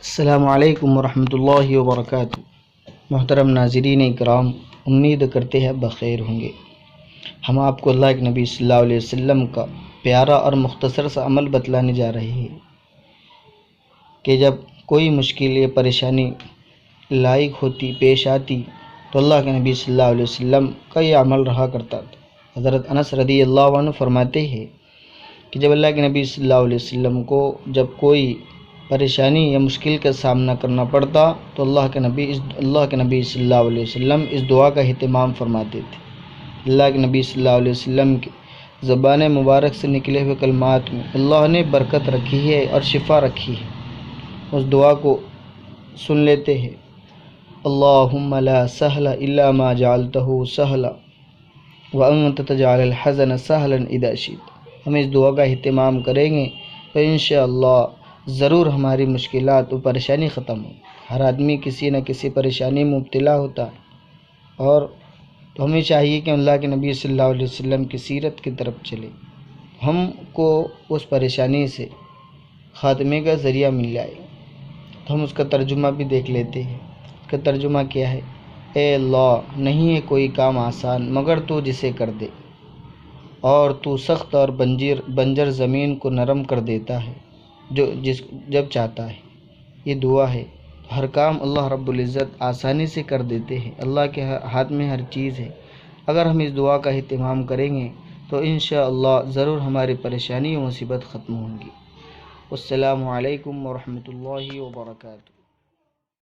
السلام علیکم ورحمۃ اللہ وبرکاتہ۔ محترم ناظرین اکرام، امید کرتے ہیں بخیر ہوں گے۔ ہم آپ کو اللہ کے نبی صلی اللہ علیہ وسلم کا پیارا اور مختصر سا عمل بتلانے جا رہے ہیں کہ جب کوئی مشکل یا پریشانی لاحق ہوتی پیش آتی تو اللہ کے نبی صلی اللہ علیہ وسلم کا یہ عمل رہا کرتا تھا۔ حضرت انس رضی اللہ عنہ فرماتے ہیں کہ جب اللہ کے نبی صلی اللہ علیہ وسلم کو جب کوئی پریشانی یا مشکل کا سامنا کرنا پڑتا تو اللہ کے نبی صلی اللہ علیہ وسلم اس دعا کا اہتمام فرماتے تھے۔ اللہ کے نبی صلی اللہ علیہ وسلم کی زبان مبارک سے نکلے ہوئے کلمات میں اللہ نے برکت رکھی ہے اور شفا رکھی ہے۔ اس دعا کو سن لیتے ہیں۔ اللہم لا سہل الا ما جعلتہ سہلا وانت تجعل الحزن سہلا اذا شئت۔ ہم اس دعا کا اہتمام کریں گے تو انشاءاللہ ضرور ہماری مشکلات و پریشانی ختم ہو۔ ہر آدمی کسی نہ کسی پریشانی میں مبتلا ہوتا ہے، اور تو ہمیں چاہیے کہ اللہ کے نبی صلی اللہ علیہ وسلم کی سیرت کی طرف چلے، ہم کو اس پریشانی سے خاتمے کا ذریعہ مل جائے۔ تو ہم اس کا ترجمہ بھی دیکھ لیتے ہیں۔ اس کا ترجمہ کیا ہے؟ اے اللہ، نہیں ہے کوئی کام آسان مگر تو جسے کر دے، اور تو سخت اور بنجر زمین کو نرم کر دیتا ہے جب چاہتا ہے۔ یہ دعا ہے۔ ہر کام اللہ رب العزت آسانی سے کر دیتے ہیں۔ اللہ کے ہاتھ میں ہر چیز ہے۔ اگر ہم اس دعا کا اہتمام کریں گے تو انشاءاللہ ضرور ہماری پریشانی و مصیبت ختم ہوں گی۔ السلام علیکم ورحمۃ اللہ وبرکاتہ۔